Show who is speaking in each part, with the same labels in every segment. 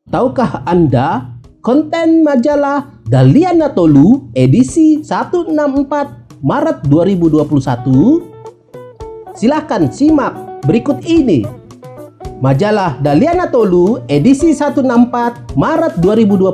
Speaker 1: Tahukah Anda konten majalah Daliana Tolu edisi 164 Maret 2021? Silahkan simak berikut ini. Majalah Daliana Tolu edisi 164 Maret 2021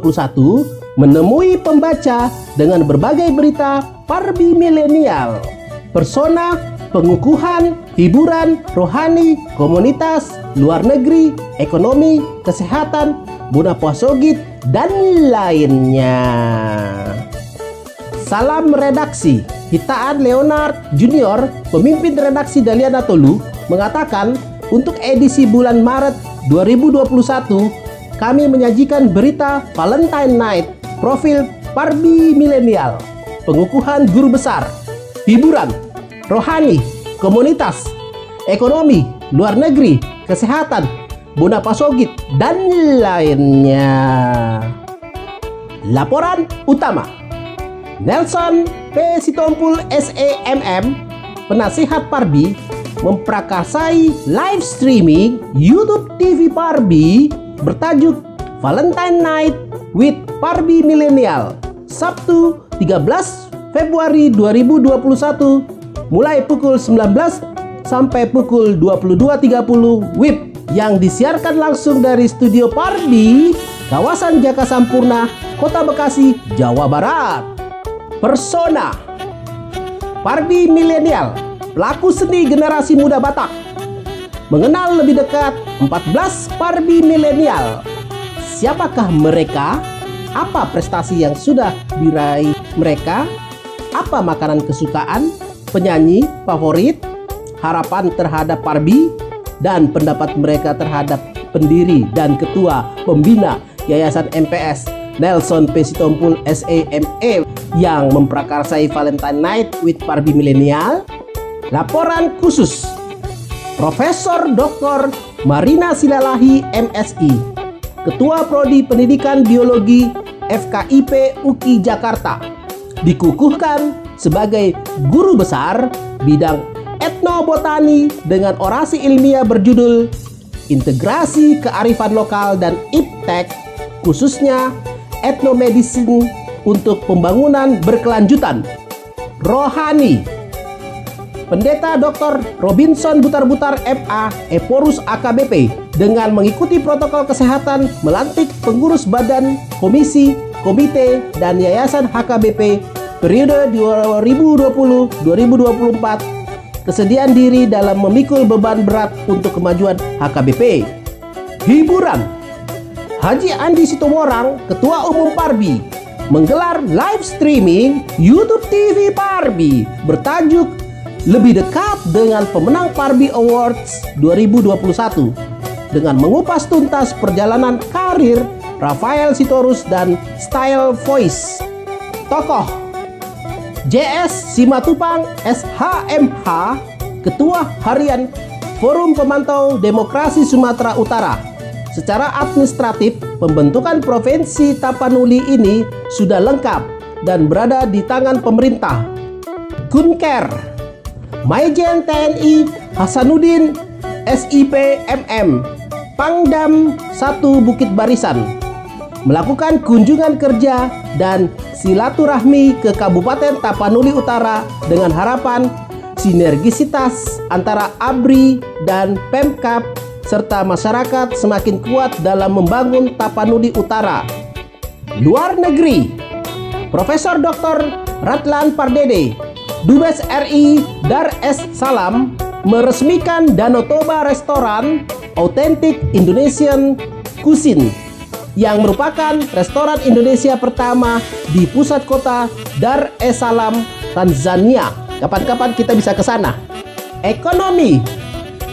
Speaker 1: menemui pembaca dengan berbagai berita parbi milenial, persona, pengukuhan, hiburan, rohani, komunitas, luar negeri, ekonomi, kesehatan, Bonapasogit, dan lainnya. Salam redaksi. Hitaan Leonard Junior, pemimpin redaksi Daliana Tolu, mengatakan untuk edisi bulan Maret 2021 kami menyajikan berita Valentine Night, profil parbi milenial, pengukuhan guru besar, hiburan, rohani, komunitas, ekonomi, luar negeri, kesehatan, Bonapasogit, dan lainnya. Laporan utama: Nelson P. Sitompul SEMM, penasihat parbi, memprakarsai live streaming YouTube TV Parbi bertajuk Valentine Night with Parbi Milenial, Sabtu 13 Februari 2021 mulai pukul 19 sampai pukul 22.30 WIB, yang disiarkan langsung dari studio Parbi, kawasan Jaka Sampurna, Kota Bekasi, Jawa Barat. Persona parbi milenial, pelaku seni generasi muda Batak, mengenal lebih dekat 14 parbi milenial. Siapakah mereka? Apa prestasi yang sudah diraih mereka? Apa makanan kesukaan, penyanyi favorit, harapan terhadap parbi, dan pendapat mereka terhadap pendiri dan ketua pembina Yayasan MPS Nelson P. Sitompul SEMM yang memprakarsai Valentine Night with Parbi Milenial. Laporan khusus Profesor Dr. Marina Silalahi MSI, Ketua Prodi Pendidikan Biologi FKIP UKI Jakarta, dikukuhkan sebagai guru besar bidang etnobotani dengan orasi ilmiah berjudul Integrasi Kearifan Lokal dan Iptek, khususnya etnomedicine untuk pembangunan berkelanjutan. Rohani: Pendeta Dr. Robinson Butar-Butar MA Eporus AKBP dengan mengikuti protokol kesehatan melantik pengurus badan, komisi, komite, dan yayasan HKBP periode 2020-2024, kesediaan diri dalam memikul beban berat untuk kemajuan HKBP. Hiburan: Haji Andi Sitomorang, Ketua Umum Parbi, menggelar live streaming YouTube TV Parbi bertajuk Lebih Dekat dengan Pemenang Parbi Awards 2021 dengan mengupas tuntas perjalanan karir Rafael Sitorus dan Style Voice. Tokoh: JS Simatupang SHMH, Ketua Harian Forum Pemantau Demokrasi Sumatera Utara. Secara administratif, pembentukan Provinsi Tapanuli ini sudah lengkap dan berada di tangan pemerintah. Kunker: Maijen TNI Hasanuddin SIP MM, Pangdam 1 Bukit Barisan, melakukan kunjungan kerja dan silaturahmi ke Kabupaten Tapanuli Utara dengan harapan sinergisitas antara ABRI dan Pemkab serta masyarakat semakin kuat dalam membangun Tapanuli Utara. Luar negeri: Profesor Dr. Ratlan Pardede, Dubes RI Dar es Salaam, meresmikan Danau Toba Restoran Authentic Indonesian Cuisine yang merupakan restoran Indonesia pertama di pusat kota Dar es Salaam, Tanzania. Kapan-kapan kita bisa ke sana. Ekonomi: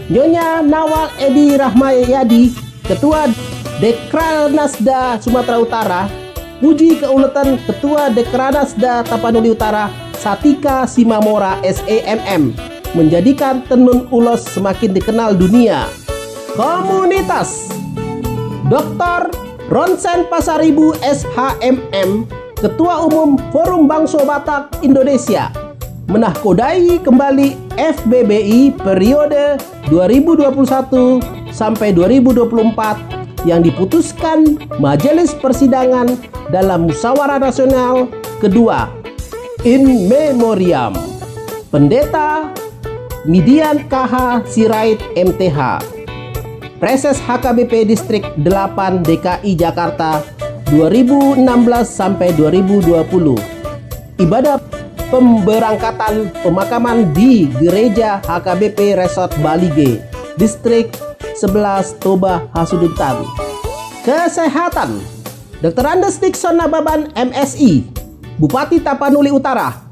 Speaker 1: Nyonya Nawal Edi Rahmayadi, Ketua Dekranasda Sumatera Utara, puji keuletan Ketua Dekranasda Tapanuli Utara Satika Simamora SEMM menjadikan tenun ulos semakin dikenal dunia. Komunitas: Dr. Ronsen Pasaribu SHMM, Ketua Umum Forum Bangso Batak Indonesia, menahkodai kembali FBBI periode 2021 sampai 2024 yang diputuskan Majelis Persidangan dalam Musyawarah Nasional kedua in memoriam Pendeta Midian KH Sirait MTH, Preses HKBP Distrik 8 DKI Jakarta 2016 sampai 2020. Ibadah pemberangkatan pemakaman di Gereja HKBP Resort Balige, Distrik 11 Toba Hasudutan. Kesehatan. Dr. Andes Nixon Nababan MSI, Bupati Tapanuli Utara,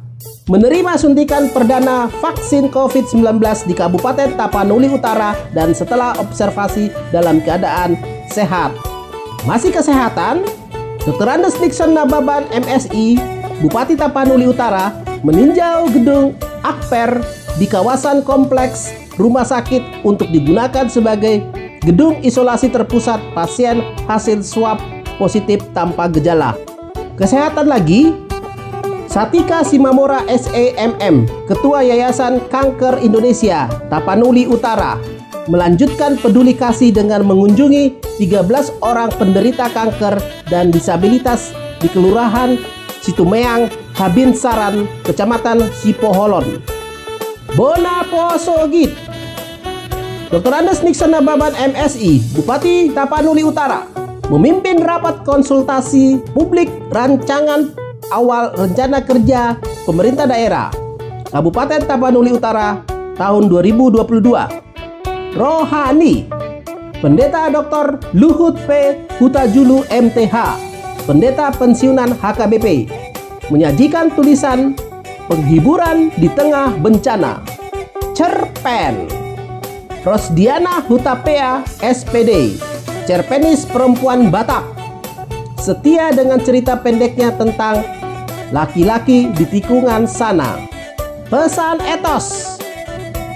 Speaker 1: menerima suntikan perdana vaksin COVID-19 di Kabupaten Tapanuli Utara dan setelah observasi dalam keadaan sehat. Masih kesehatan, Dr. Andes Nixon Nababan MSI, Bupati Tapanuli Utara, meninjau gedung Akper di kawasan kompleks rumah sakit untuk digunakan sebagai gedung isolasi terpusat pasien hasil swab positif tanpa gejala. Kesehatan lagi, Satika Simamora SEMM, Ketua Yayasan Kanker Indonesia Tapanuli Utara, melanjutkan peduli kasih dengan mengunjungi 13 orang penderita kanker dan disabilitas di Kelurahan Situmeang, Habinsaran, Kecamatan Sipoholon. Bona Poso Git. Dr. Andes Nixon Nababan MSI, Bupati Tapanuli Utara, memimpin rapat konsultasi publik rancangan awal rencana kerja pemerintah daerah Kabupaten Tapanuli Utara tahun 2022. Rohani. Pendeta Dr. Luhut P. Hutajulu MTH, Pendeta Pensiunan HKBP, menyajikan tulisan penghiburan di tengah bencana. Cerpen. Rosdiana Hutapea SPD, cerpenis perempuan Batak, setia dengan cerita pendeknya tentang laki-laki di tikungan sana. Pesan etos.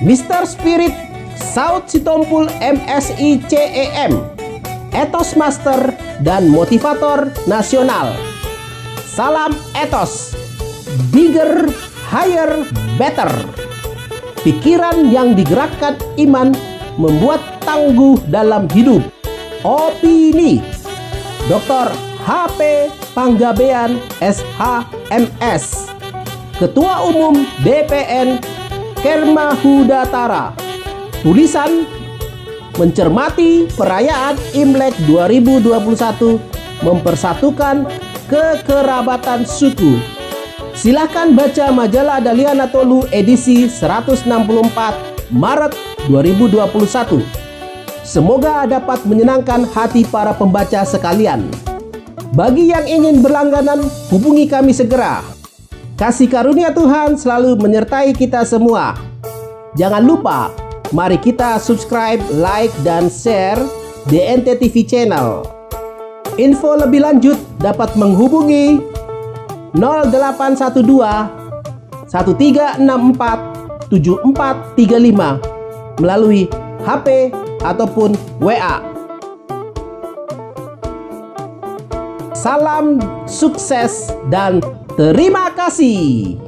Speaker 1: Mr. Spirit Saud Sitompul MSI CEM, etos master dan motivator nasional. Salam etos. Bigger, higher, better. Pikiran yang digerakkan iman membuat tangguh dalam hidup. Opini. Dr. HP Panggabean SHMS, Ketua Umum DPN Kermahudatara. Tulisan mencermati perayaan Imlek 2021 mempersatukan kekerabatan suku. Silakan baca majalah Daliana Tolu edisi 164 Maret 2021. Semoga dapat menyenangkan hati para pembaca sekalian. Bagi yang ingin berlangganan, hubungi kami segera. Kasih karunia Tuhan selalu menyertai kita semua. Jangan lupa, mari kita subscribe, like, dan share DNT TV channel. Info lebih lanjut dapat menghubungi 0812 1364 7435 melalui HP ataupun WA. Salam sukses dan terima kasih.